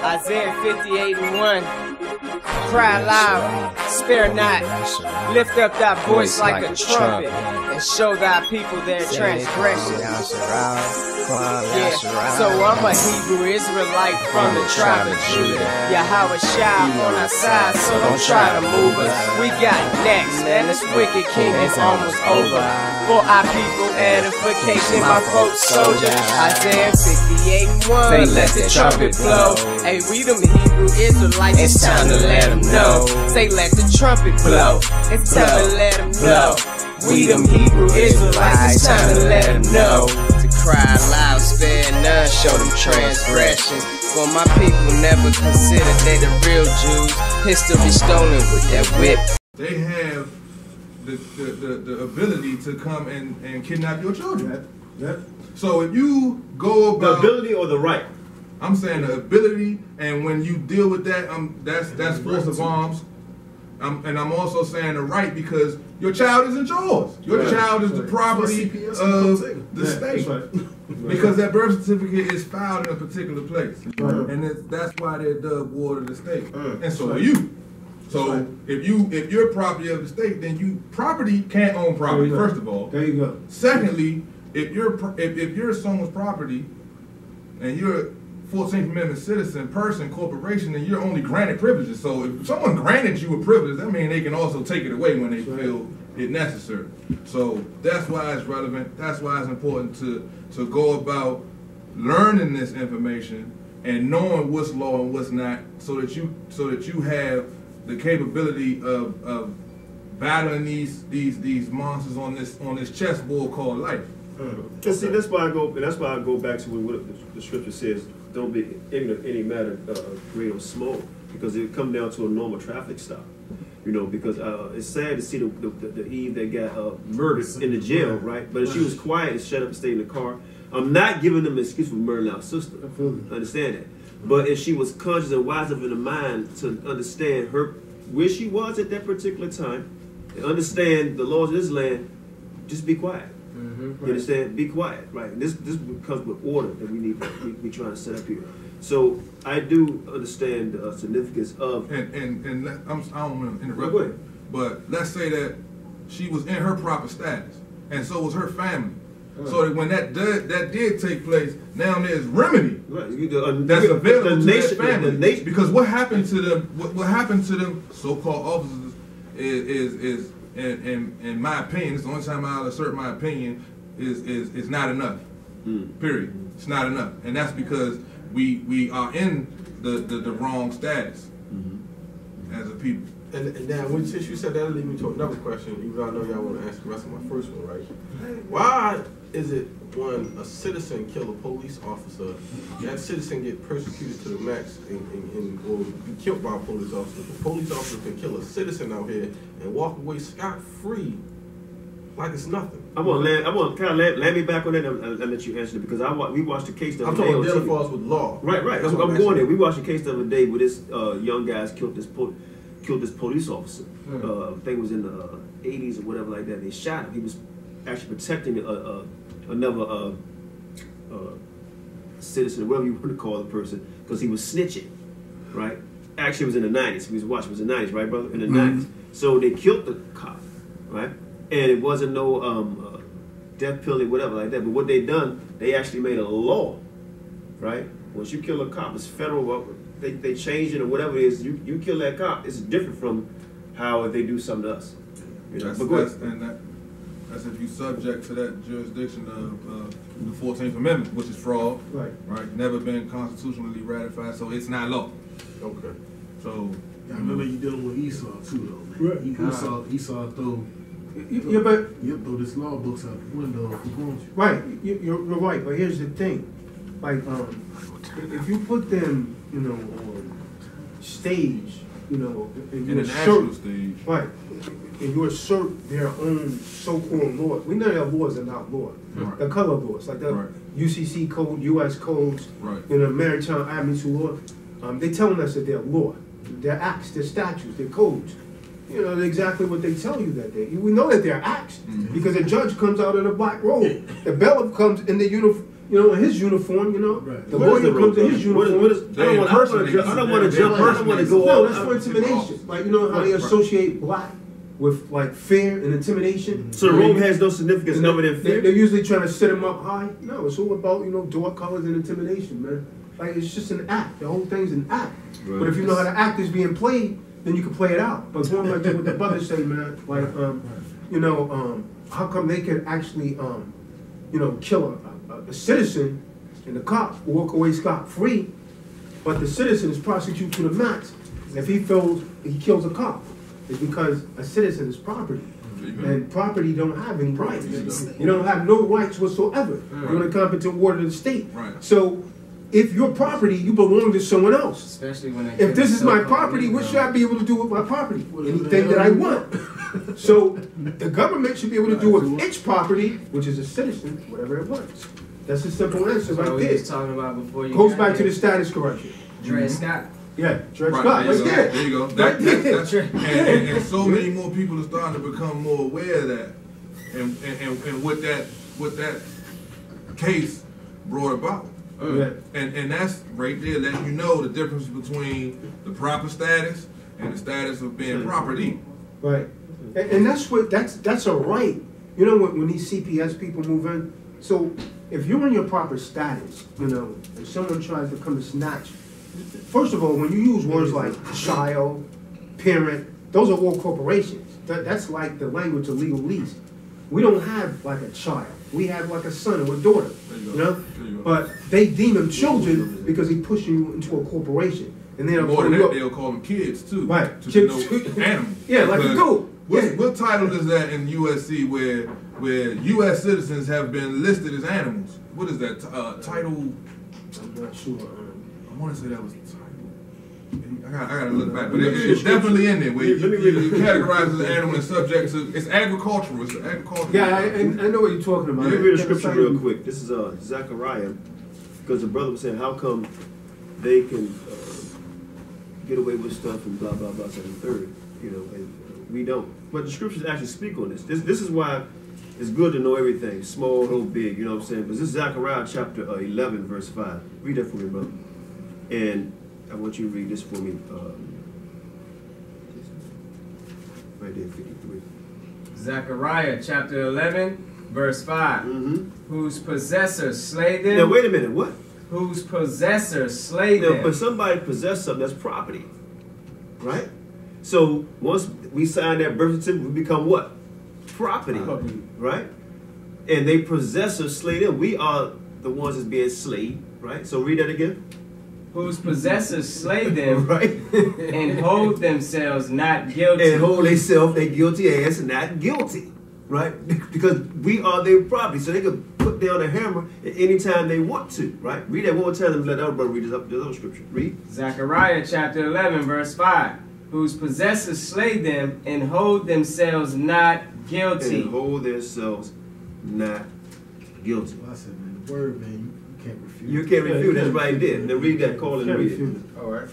Isaiah 58:1. Cry loud, spare not. Lift up thy voice like a trumpet, and show thy people their transgressions. Yeah, so I'm a Hebrew Israelite from the tribe of Judah. Yahweh Shai on our side, so don't try to move us. We got next, man, this wicked king is almost over. For our people, edification, my folks soldier. Isaiah 58:1. Say let the trumpet blow. Hey, we them Hebrew Israelites, it's time to let them know. Say let the trumpet blow. It's time to let them know. We them Hebrew Israelites, it's time to let them know. To cry loud, spare none, show them transgressions. For my people never considered they the real Jews. History stolen with that whip. They have the ability to come and kidnap your children. So if you go about the ability or the right? I'm saying the ability, and when you deal with that, that's force of arms. And I'm also saying the right, because your child isn't yours. Your child is the property of the state. Because that birth certificate is filed in a particular place. And that's why they're dubbed ward of the state. And so are you. So if you're property of the state, then property can't own property, first of all. There you go. Secondly, if you're someone's property and you're a 14th Amendment citizen, person, corporation, and you're only granted privileges. So if someone granted you a privilege, that means they can also take it away when they feel it necessary. So that's why it's relevant. That's why it's important to go about learning this information and knowing what's law and what's not, so that you have the capability of battling these monsters on this chessboard called life. And see, that's why I go back to what the scripture says: don't be ignorant of any matter, great or small, because it come down to a normal traffic stop. You know, because it's sad to see the Eve that got murdered in the jail, right? But if she was quiet and shut up and stayed in the car, I'm not giving them an excuse for murdering our sister. I understand that. But if she was conscious and wise enough in the mind to understand where she was at that particular time, and understand the laws of this land, just be quiet. You understand? Be quiet, right? This comes with order that we trying to set up here. So I do understand the significance of I don't want to interrupt you, but let's say that she was in her proper status, and so was her family. So that when that did take place, now there's remedy that's available to that family. Because what happened to them? What happened to them so-called officers is in my opinion, it's the only time I'll assert my opinion, is not enough. Period. It's not enough, and that's because we are in the wrong status as a people. And now, since you said that, lead me to another question. Even though I know y'all want to answer the rest of my first one, right? Why is it when a citizen kill a police officer, that citizen get persecuted to the max or be killed by a police officer? The police officer can kill a citizen out here and walk away scot-free like it's nothing. I'm gonna kind of land me back on that and let you answer it, because we watched the case the other day. I'm talking about falls with law. Right. I'm going there. We watched the case the other day where this young guys killed this police officer. I think it was in the 80s or whatever like that. They shot him. He was actually protecting another citizen, whatever you want to call the person, because he was snitching, right? Actually, it was in the 90s. We was watching. It was in the 90s, right, brother? In the 90s. So they killed the cop, right? And it wasn't no death penalty, whatever like that. But what they done, they actually made a law, right? Once you kill a cop, it's federal. They changed it or whatever it is. You kill that cop, it's different from how if they do something to us. You know? That's if you subject to that jurisdiction of the 14th Amendment, which is fraud. Right. Never been constitutionally ratified, so it's not law. Okay. So I remember you dealing with Esau too, though, man. Right. Esau throw this law books out the window. Right. You're right. But here's the thing, like if you put them, on stage, in an actual stage, right, and you assert their own so-called laws. We know their laws are not laws. They're color laws, like the UCC code, U.S. codes, Maritime Admiralty law. They telling us that they're law, their acts, their statutes, their codes. Exactly what they tell you that we know that they're acts because the judge comes out in a black robe, the bailiff comes in the uniform. you know, in his uniform, you know. Right. The lawyer comes in his uniform. I don't want to go No, on. that's for intimidation. Like, you know how they associate black with like fear and intimidation. So the robe has no significance other than fear. They're usually trying to set him up high. No, it's all about, you know, dark colors and intimidation, man. Like, it's just an act. The whole thing's an act. Right. But if you know how the act is being played, then you can play it out. But going back to what the brothers say, man, like, you know, how come they could actually, you know, kill a citizen and the cop walk away scot-free, but the citizen is prosecuted to the max if he feels he kills a cop? It's because a citizen is property. And property don't have any rights. You don't have no rights whatsoever. You're in a competent ward of the state. So if your property, you belong to someone else. Especially when if this is my property, what should I be able to do with my property? Anything that I want. So the government should be able to do with its property, which is a citizen, whatever it wants. That's a simple answer right there. Talking about before you goes back to the status correction. Dred Scott. Yeah, Dred Scott. There you go. And so many more people are starting to become more aware of that, and what that case brought about. And that's right there letting you know the difference between the proper status and the status of being property. Right. And that's a right. You know, when these CPS people move in, so if you're in your proper status, you know, and someone tries to come and snatch, first of all, when you use words like child, parent, those are all corporations. That's like the language of legalese. We don't have like a child. We have like a son or a daughter, you know? But they deem them children because he's pushing you into a corporation. And then more than that, they'll call them kids too. Right. To denote animals. Yeah, like a goat. What title is that in USC where U.S. citizens have been listed as animals? What is that title? I'm not sure. I want to say that was the title. I gotta look back, but it's definitely in there where you categorize as an animal and subject to. It's agricultural. It's agricultural. Yeah, I know what you're talking about. Let me read the scripture real quick. This is Zechariah, because the brother was saying, how come they can get away with stuff and blah blah blah, second and third, you know, and we don't. But the scriptures actually speak on this. This is why it's good to know everything, small, whole, big. You know what I'm saying? But this is Zechariah chapter 11, verse 5. Read that for me, brother. And I want you to read this for me. Right there, 53. Zechariah chapter 11, verse 5. Whose possessors slay them. Now, wait a minute. What? Whose possessors slay them. But somebody possess something that's property. Right? So once we sign that birth certificate, we become what? Property. Right? And they possessors slay them. We are the ones that's being slayed. Right? So read that again. Whose possessors slay them, right, and hold themselves not guilty. And hold themselves, they guilty ass, not guilty, right? Because we are their property, so they can put down a hammer at any time they want to, right? Read that one more time and let our brother read this other scripture. Read. Zechariah chapter 11, verse 5. Whose possessors slay them and hold themselves not guilty. And hold themselves not guilty. Well, I said, man, the word, man. You can't refute it. It's right there. Then read that. Call and read it. All right.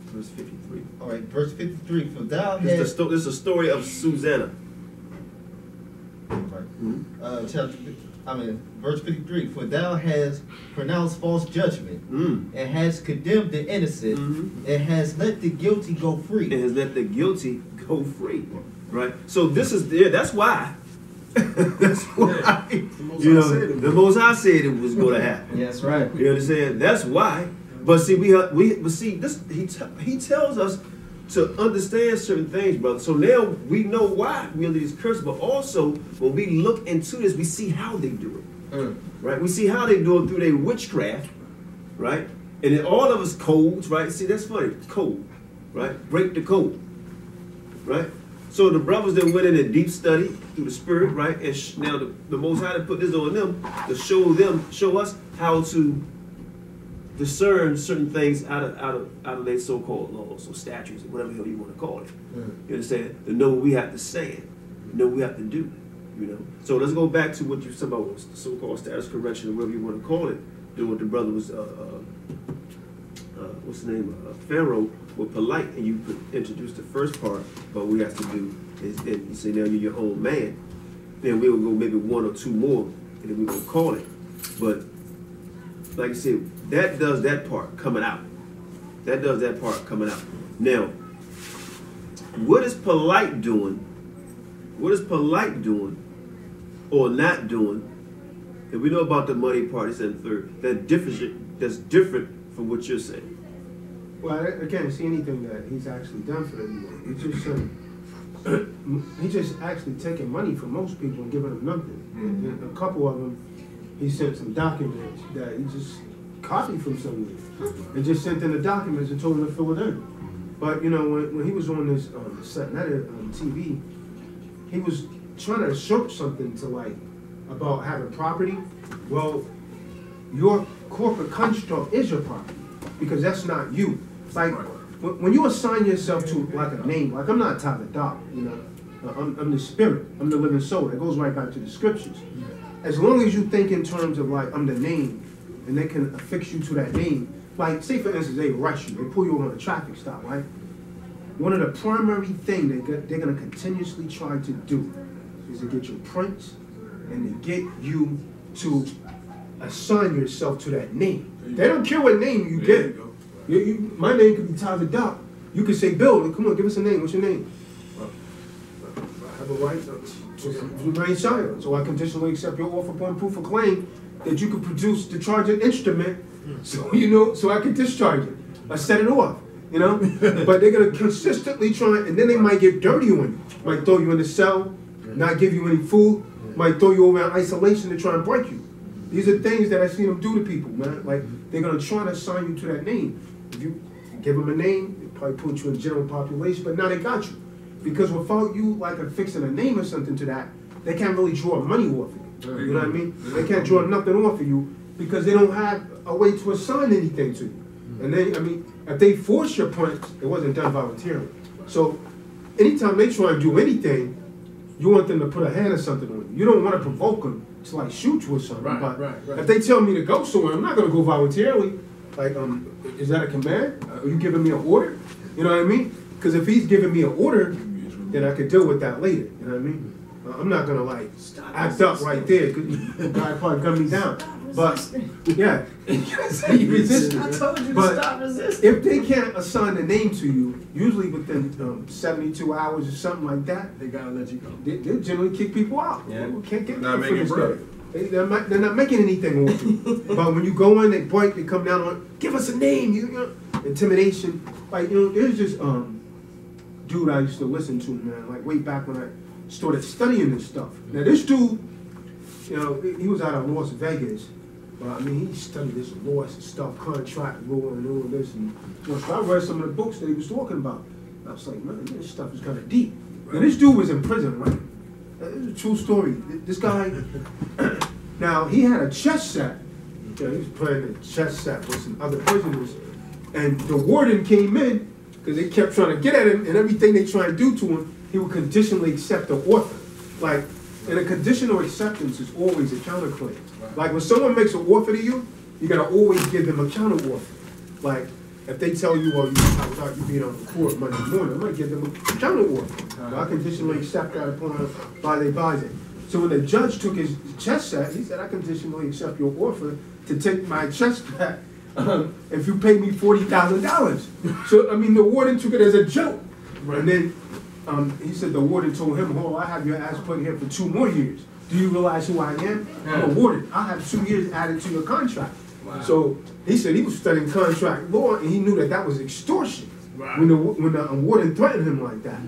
Verse 53. All right. Verse 53. For thou this is a story of Susanna. Right. Verse 53. For thou hast pronounced false judgment, and hast condemned the innocent, and hast let the guilty go free. And has let the guilty go free. Right. So this is that's why. That's why, you know, the Most High said it was going to happen. Yes, right. You understand? That's why. But see, but see, this he tells us to understand certain things, brother. So now we know why really is cursed. But also, when we look into this, we see how they do it. Right? We see how they do it through their witchcraft, right? And then all of us codes, right? See, that's funny. Code, right? Break the code, right? So the brothers that went in a deep study through the spirit, right? And now the Most High to put this on them to show us how to discern certain things out of their so-called laws or statutes or whatever the hell you want to call it. You understand? To know what we have to say, know what we have to do. You know. So let's go back to what you said about the so-called status correction or whatever you want to call it. Doing what the brother was what's the name? Pharaoh with Polight, and you could introduce the first part. But what we have to do is, and you say now you're your own man. Then we'll go maybe one or two more, and then we're gonna call it. But like I said, that does that part coming out. That does that part coming out. Now, what is Polight doing? What is Polight doing or not doing? And we know about the money part, it's in the third. That's different from what you're saying. Well, I can't see anything that he's actually done for them. He just actually taking money from most people and giving them nothing. And a couple of them, he sent some documents that he just copied from somewhere and just sent in the documents and told them to fill it in. But you know, when he was on this TV, he was trying to assert something to like about having property. Well, your corporate construct is your property because that's not you. Like when you assign yourself to like a name, like I'm not Tyler Doc, you know, I'm the spirit, I'm the living soul. That goes right back to the scriptures. As long as you think in terms of like I'm the name, and they can affix you to that name. Like say for instance, they arrest you, they pull you on a traffic stop, right? One of the primary things they're gonna continuously try to do is to get your prints and to get you to assign yourself to that name. They don't care what name you get. My name could be Tyler Doc. You could say, Bill, come on, give us a name. What's your name? I have a right to remain silent. So I conditionally accept your offer upon proof of claim that you could produce the charging instrument so you know, so I can discharge it. I set it off, you know? But they're gonna consistently try, and then they might get dirty on you. Might throw you in the cell, not give you any food, might throw you over in isolation to try and break you. These are things that I see them do to people, man. Like, they're gonna try to assign you to that name. If you give them a name, they probably put you in the general population, but now they got you. Because without you, like, affixing a name or something to that, they can't really draw money off of you. You know what I mean? They can't draw nothing off of you because they don't have a way to assign anything to you. And then, I mean, if they force your points, it wasn't done voluntarily. So, anytime they try and do anything, you want them to put a hand or something on you. You don't want to provoke them to like shoot you or something. Right. If they tell me to go somewhere, I'm not going to go voluntarily. Like, is that a command? Are you giving me an order? You know what I mean? Because if he's giving me an order, then I could deal with that later. You know what I mean? I'm not going to like act up right there because the guy probably gun me down. But yeah, you resist. I told you to But stop resisting. if they can't assign a name to you, usually within 72 hours or something like that, They gotta let you go. they generally kick people out. Yeah. People can't get Not nothing making for bread. this guy. They're not making anything with you. But when you go in, they point, they come down on, give us a name, you know, intimidation. Like, you know, there's this dude I used to listen to, man, like way back when I started studying this stuff. Now this dude, you know, he was out of Las Vegas. I mean, he studied this law and stuff, contract law and all of this. And so I read some of the books that he was talking about. I was like, man, this stuff is kind of deep. Now, this dude was in prison, right? It's a true story. This guy, now, he had a chess set. He was playing a chess set with some other prisoners. And the warden came in, because they kept trying to get at him, and everything they try to do to him, he would conditionally accept the offer. Like, and a conditional acceptance is always a counterclaim. Like when someone makes an offer to you, you gotta always give them a counter offer. Like if they tell you, well, without you being on the court Monday morning, I'm gonna give them a counter offer. So I conditionally accept that upon by it. So when the judge took his chess set, he said, I conditionally accept your offer to take my chess back if you pay me $40,000. So I mean, the warden took it as a joke, and then. He said the warden told him, "Oh, I have your ass put here for 2 more years. Do you realize who I am? I'm a warden. I have 2 years added to your contract." Wow. So he said he was studying contract law, and he knew that that was extortion. Right. When the warden threatened him like that.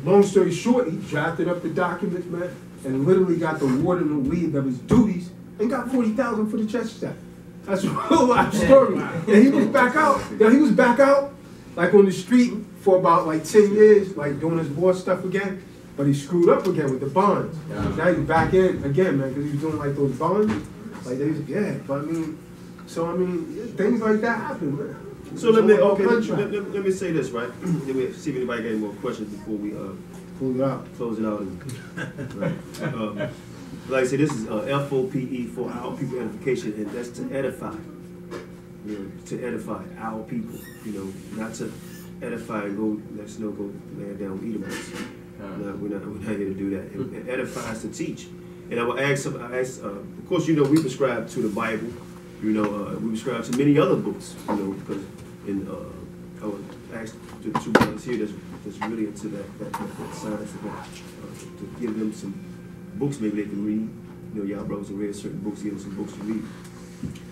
Long story short, he drafted up the documents, man, and literally got the warden to leave of his duties and got $40,000 for the chess set. That's a real life story. Wow. And he was back out. Yeah, he was back out, like on the street. For about like 10 years, like doing his board stuff again, but he screwed up again with the bonds. Yeah. Now he's back in again, man, because he was doing like those bonds. Like but I mean, so I mean, things like that happen, man. So let me say this, right? Let me see if anybody got any more questions before we close it out. Right. Like I said, this is FOPE for our people edification, and that's to edify. You know, to edify our people. You know, not to edify and go, let's no go lay down and eat them. No, we're not here to do that. It edifies to teach. And I will ask, of course, you know, we prescribe to the Bible. You know, we prescribe to many other books. You know, because I would ask the two brothers here that's really into that science of that, to give them some books maybe they can read. You know, y'all brothers have read certain books, give them some books to read.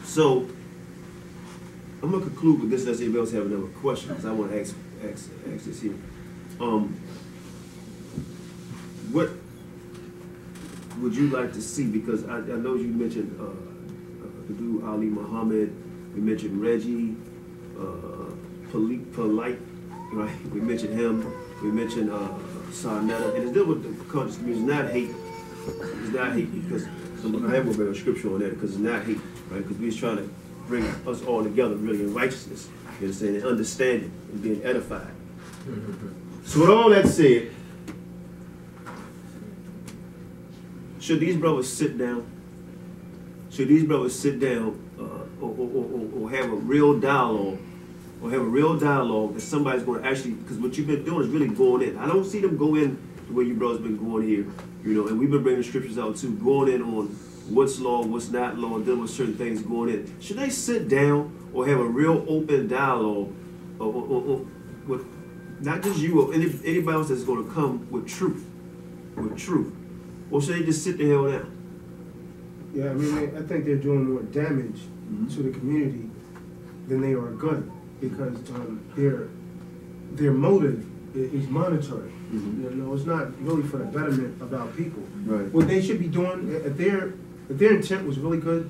So I'm gonna conclude with this unless anybody else have another question, because I want to ask this here. What would you like to see? Because I know you mentioned the dude Ali Muhammad, we mentioned Reggie, Polight, right? We mentioned him. We mentioned Sarnetta, and it's dealing with the conscious community. It's not hate. It's not hate because I have a better scripture on that because it's not hate, right? Because we're trying to bring us all together really in righteousness, you understand, and understanding and being edified. So with all that said, should these brothers sit down? Should these brothers sit down or have a real dialogue? Or have a real dialogue that somebody's going to actually, because what you've been doing is really going in. I don't see them go in the way you brothers been going here, you know, and we've been bringing the scriptures out too, going in on what's law, what's not law, dealing with certain things going in. Should they sit down or have a real open dialogue with not just you or anybody else that's going to come with truth? Or should they just sit the hell down? Yeah, I mean, I think they're doing more damage to the community than they are good, because their motive is monetary. You know, it's not really for the betterment of our people. Right. What they should be doing, if their intent was really good,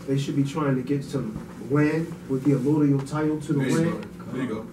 they should be trying to get some land with the allodial title to the land. There you go.